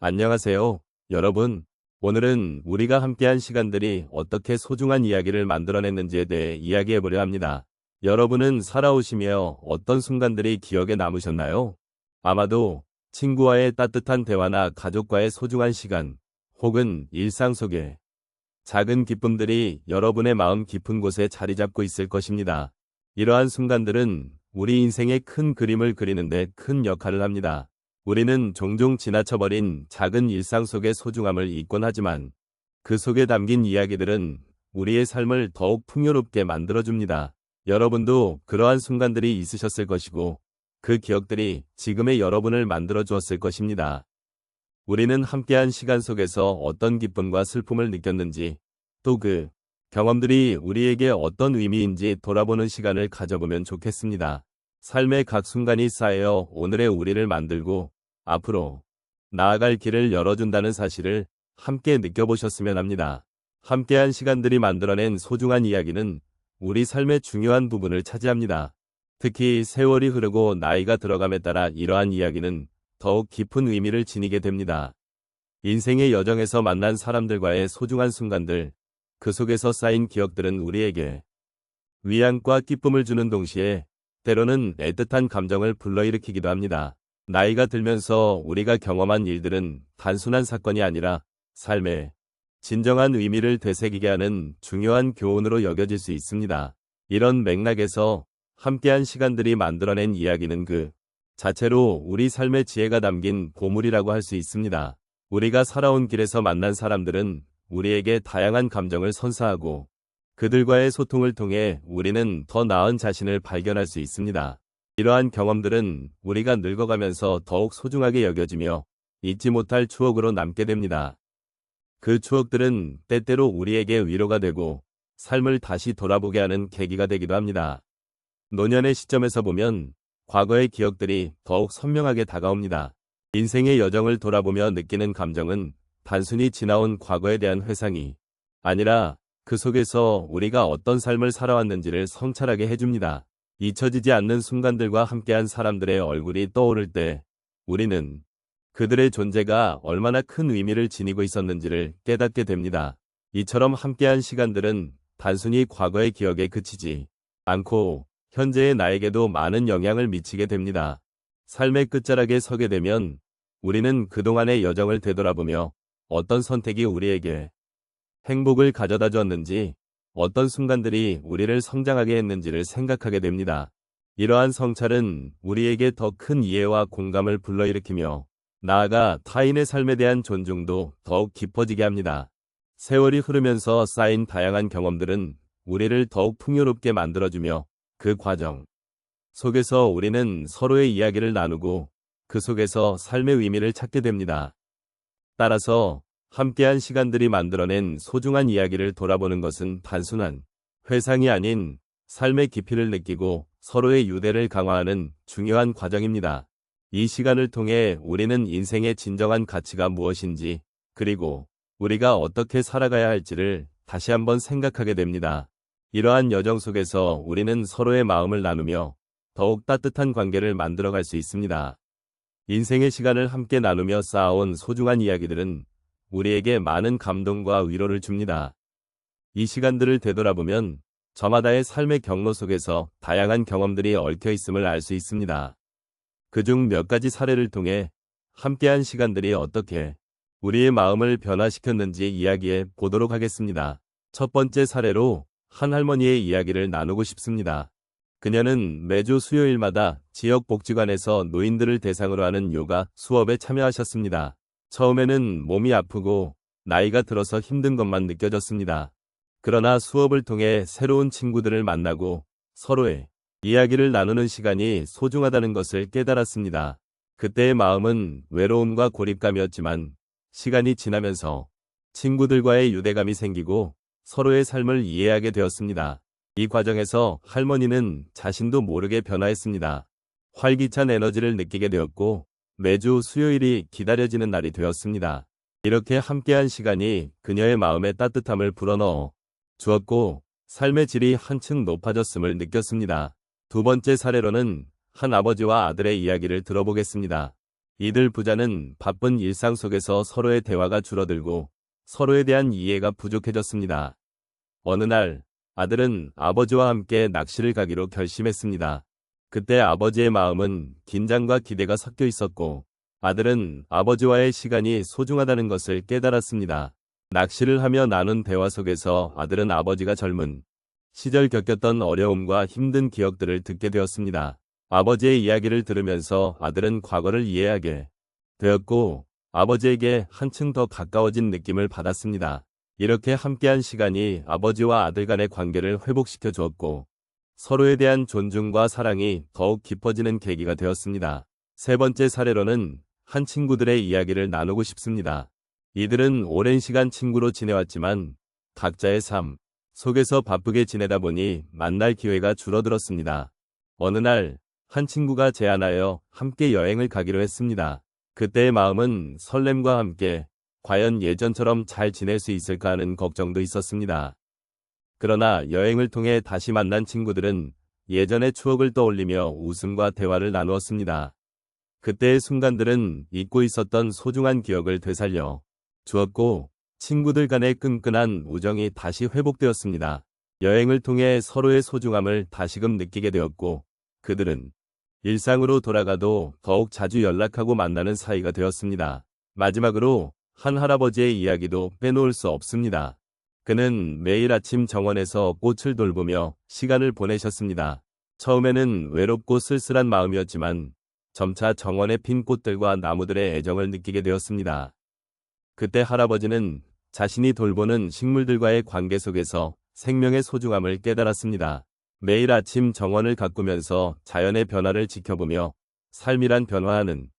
안녕하세요, 여러분. 오늘은 우리가 함께한 시간들이 어떻게 소중한 이야기를 만들어냈는지에 대해 이야기해보려 합니다. 여러분은 살아오시며 어떤 순간들이 기억에 남으셨나요? 아마도 친구와의 따뜻한 대화나 가족과의 소중한 시간, 혹은 일상 속의 작은 기쁨들이 여러분의 마음 깊은 곳에 자리 잡고 있을 것입니다. 이러한 순간들은 우리 인생의 큰 그림을 그리는데 큰 역할을 합니다. 우리는 종종 지나쳐버린 작은 일상 속의 소중함을 잊곤 하지만 그 속에 담긴 이야기들은 우리의 삶을 더욱 풍요롭게 만들어줍니다. 여러분도 그러한 순간들이 있으셨을 것이고 그 기억들이 지금의 여러분을 만들어 주었을 것입니다. 우리는 함께한 시간 속에서 어떤 기쁨과 슬픔을 느꼈는지, 또 그 경험들이 우리에게 어떤 의미인지 돌아보는 시간을 가져보면 좋겠습니다. 삶의 각 순간이 쌓여 오늘의 우리를 만들고 앞으로 나아갈 길을 열어준다는 사실을 함께 느껴보셨으면 합니다. 함께한 시간들이 만들어낸 소중한 이야기는 우리 삶의 중요한 부분을 차지합니다. 특히 세월이 흐르고 나이가 들어감에 따라 이러한 이야기는 더욱 깊은 의미를 지니게 됩니다. 인생의 여정에서 만난 사람들과의 소중한 순간들, 그 속에서 쌓인 기억들은 우리에게 위안과 기쁨을 주는 동시에 때로는 애틋한 감정을 불러일으키기도 합니다. 나이가 들면서 우리가 경험한 일들은 단순한 사건이 아니라 삶의 진정한 의미를 되새기게 하는 중요한 교훈으로 여겨질 수 있습니다. 이런 맥락에서 함께한 시간들이 만들어낸 이야기는 그 자체로 우리 삶의 지혜가 담긴 보물이라고 할 수 있습니다. 우리가 살아온 길에서 만난 사람들은 우리에게 다양한 감정을 선사하고 그들과의 소통을 통해 우리는 더 나은 자신을 발견할 수 있습니다. 이러한 경험들은 우리가 늙어가면서 더욱 소중하게 여겨지며 잊지 못할 추억으로 남게 됩니다. 그 추억들은 때때로 우리에게 위로가 되고 삶을 다시 돌아보게 하는 계기가 되기도 합니다. 노년의 시점에서 보면 과거의 기억들이 더욱 선명하게 다가옵니다. 인생의 여정을 돌아보며 느끼는 감정은 단순히 지나온 과거에 대한 회상이 아니라 그 속에서 우리가 어떤 삶을 살아왔는지를 성찰하게 해줍니다. 잊혀지지 않는 순간들과 함께한 사람들의 얼굴이 떠오를 때 우리는 그들의 존재가 얼마나 큰 의미를 지니고 있었는지를 깨닫게 됩니다. 이처럼 함께한 시간들은 단순히 과거의 기억에 그치지 않고 현재의 나에게도 많은 영향을 미치게 됩니다. 삶의 끝자락에 서게 되면 우리는 그동안의 여정을 되돌아보며 어떤 선택이 우리에게 행복을 가져다 주었는지, 어떤 순간들이 우리를 성장하게 했는지를 생각하게 됩니다. 이러한 성찰은 우리에게 더 큰 이해와 공감을 불러일으키며 나아가 타인의 삶에 대한 존중도 더욱 깊어지게 합니다. 세월이 흐르면서 쌓인 다양한 경험들은 우리를 더욱 풍요롭게 만들어주며 그 과정 속에서 우리는 서로의 이야기를 나누고 그 속에서 삶의 의미를 찾게 됩니다. 따라서 함께한 시간들이 만들어낸 소중한 이야기를 돌아보는 것은 단순한 회상이 아닌 삶의 깊이를 느끼고 서로의 유대를 강화하는 중요한 과정입니다. 이 시간을 통해 우리는 인생의 진정한 가치가 무엇인지, 그리고 우리가 어떻게 살아가야 할지를 다시 한번 생각하게 됩니다. 이러한 여정 속에서 우리는 서로의 마음을 나누며 더욱 따뜻한 관계를 만들어갈 수 있습니다. 인생의 시간을 함께 나누며 쌓아온 소중한 이야기들은 우리에게 많은 감동과 위로를 줍니다. 이 시간들을 되돌아보면 저마다의 삶의 경로 속에서 다양한 경험들이 얽혀 있음을 알 수 있습니다. 그중 몇 가지 사례를 통해 함께한 시간들이 어떻게 우리의 마음을 변화시켰는지 이야기해 보도록 하겠습니다. 첫 번째 사례로 한 할머니의 이야기를 나누고 싶습니다. 그녀는 매주 수요일마다 지역 복지관에서 노인들을 대상으로 하는 요가 수업에 참여하셨습니다. 처음에는 몸이 아프고 나이가 들어서 힘든 것만 느껴졌습니다. 그러나 수업을 통해 새로운 친구들을 만나고 서로의 이야기를 나누는 시간이 소중하다는 것을 깨달았습니다. 그때의 마음은 외로움과 고립감이었지만 시간이 지나면서 친구들과의 유대감이 생기고 서로의 삶을 이해하게 되었습니다. 이 과정에서 할머니는 자신도 모르게 변화했습니다. 활기찬 에너지를 느끼게 되었고 매주 수요일이 기다려지는 날이 되었습니다. 이렇게 함께한 시간이 그녀의 마음에 따뜻함을 불어넣어 주었고 삶의 질이 한층 높아졌음을 느꼈습니다. 두 번째 사례로는 한 아버지와 아들의 이야기를 들어보겠습니다. 이들 부자는 바쁜 일상 속에서 서로의 대화가 줄어들고 서로에 대한 이해가 부족해졌습니다. 어느 날 아들은 아버지와 함께 낚시를 가기로 결심했습니다. 그때 아버지의 마음은 긴장과 기대가 섞여 있었고 아들은 아버지와의 시간이 소중하다는 것을 깨달았습니다. 낚시를 하며 나눈 대화 속에서 아들은 아버지가 젊은 시절 겪었던 어려움과 힘든 기억들을 듣게 되었습니다. 아버지의 이야기를 들으면서 아들은 과거를 이해하게 되었고 아버지에게 한층 더 가까워진 느낌을 받았습니다. 이렇게 함께한 시간이 아버지와 아들 간의 관계를 회복시켜 주었고 서로에 대한 존중과 사랑이 더욱 깊어지는 계기가 되었습니다. 세 번째 사례로는 한 친구들의 이야기를 나누고 싶습니다. 이들은 오랜 시간 친구로 지내왔지만 각자의 삶 속에서 바쁘게 지내다 보니 만날 기회가 줄어들었습니다. 어느 날 한 친구가 제안하여 함께 여행을 가기로 했습니다. 그때의 마음은 설렘과 함께 과연 예전처럼 잘 지낼 수 있을까 하는 걱정도 있었습니다. 그러나 여행을 통해 다시 만난 친구들은 예전의 추억을 떠올리며 웃음과 대화를 나누었습니다. 그때의 순간들은 잊고 있었던 소중한 기억을 되살려 주었고 친구들 간의 끈끈한 우정이 다시 회복되었습니다. 여행을 통해 서로의 소중함을 다시금 느끼게 되었고 그들은 일상으로 돌아가도 더욱 자주 연락하고 만나는 사이가 되었습니다. 마지막으로 한 할아버지의 이야기도 빼놓을 수 없습니다. 그는 매일 아침 정원에서 꽃을 돌보며 시간을 보내셨습니다. 처음에는 외롭고 쓸쓸한 마음이었지만 점차 정원에 핀 꽃들과 나무들의 애정을 느끼게 되었습니다. 그때 할아버지는 자신이 돌보는 식물들과의 관계 속에서 생명의 소중함을 깨달았습니다. 매일 아침 정원을 가꾸면서 자연의 변화를 지켜보며 삶이란 변화하는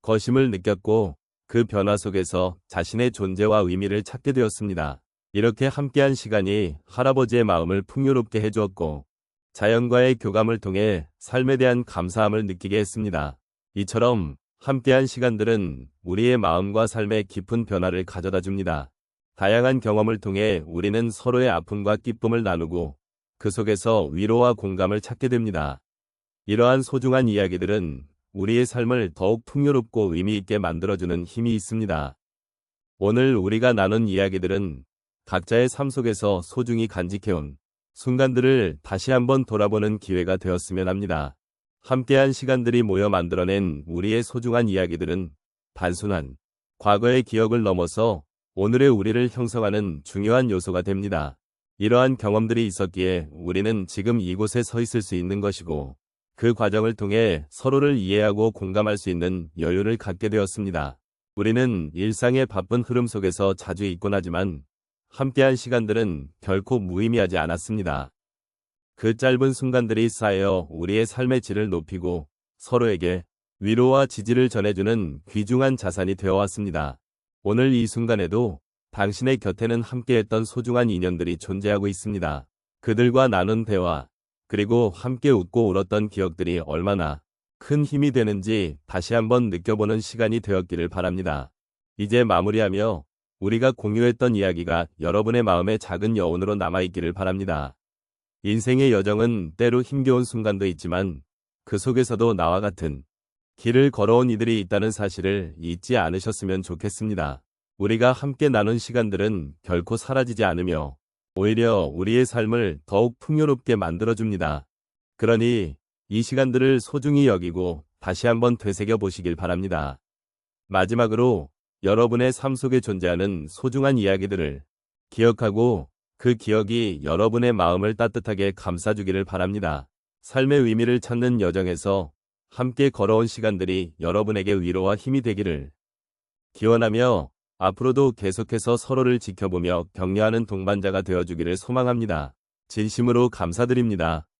것임을 느꼈고 그 변화 속에서 자신의 존재와 의미를 찾게 되었습니다. 이렇게 함께한 시간이 할아버지의 마음을 풍요롭게 해주었고 자연과의 교감을 통해 삶에 대한 감사함을 느끼게 했습니다. 이처럼 함께한 시간들은 우리의 마음과 삶에 깊은 변화를 가져다 줍니다. 다양한 경험을 통해 우리는 서로의 아픔과 기쁨을 나누고 그 속에서 위로와 공감을 찾게 됩니다. 이러한 소중한 이야기들은 우리의 삶을 더욱 풍요롭고 의미 있게 만들어주는 힘이 있습니다. 오늘 우리가 나눈 이야기들은 각자의 삶 속에서 소중히 간직해온 순간들을 다시 한번 돌아보는 기회가 되었으면 합니다. 함께한 시간들이 모여 만들어낸 우리의 소중한 이야기들은 단순한 과거의 기억을 넘어서 오늘의 우리를 형성하는 중요한 요소가 됩니다. 이러한 경험들이 있었기에 우리는 지금 이곳에 서 있을 수 있는 것이고 그 과정을 통해 서로를 이해하고 공감할 수 있는 여유를 갖게 되었습니다. 우리는 일상의 바쁜 흐름 속에서 자주 있곤 하지만 함께한 시간들은 결코 무의미하지 않았습니다. 그 짧은 순간들이 쌓여 우리의 삶의 질을 높이고 서로에게 위로와 지지를 전해주는 귀중한 자산이 되어왔습니다. 오늘 이 순간에도 당신의 곁에는 함께했던 소중한 인연들이 존재하고 있습니다. 그들과 나눈 대화, 그리고 함께 웃고 울었던 기억들이 얼마나 큰 힘이 되는지 다시 한번 느껴보는 시간이 되었기를 바랍니다. 이제 마무리하며 우리가 공유했던 이야기가 여러분의 마음에 작은 여운으로 남아있기를 바랍니다. 인생의 여정은 때로 힘겨운 순간도 있지만 그 속에서도 나와 같은 길을 걸어온 이들이 있다는 사실을 잊지 않으셨으면 좋겠습니다. 우리가 함께 나눈 시간들은 결코 사라지지 않으며 오히려 우리의 삶을 더욱 풍요롭게 만들어줍니다. 그러니 이 시간들을 소중히 여기고 다시 한번 되새겨 보시길 바랍니다. 마지막으로 여러분의 삶 속에 존재하는 소중한 이야기들을 기억하고 그 기억이 여러분의 마음을 따뜻하게 감싸주기를 바랍니다. 삶의 의미를 찾는 여정에서 함께 걸어온 시간들이 여러분에게 위로와 힘이 되기를 기원하며 앞으로도 계속해서 서로를 지켜보며 격려하는 동반자가 되어주기를 소망합니다. 진심으로 감사드립니다.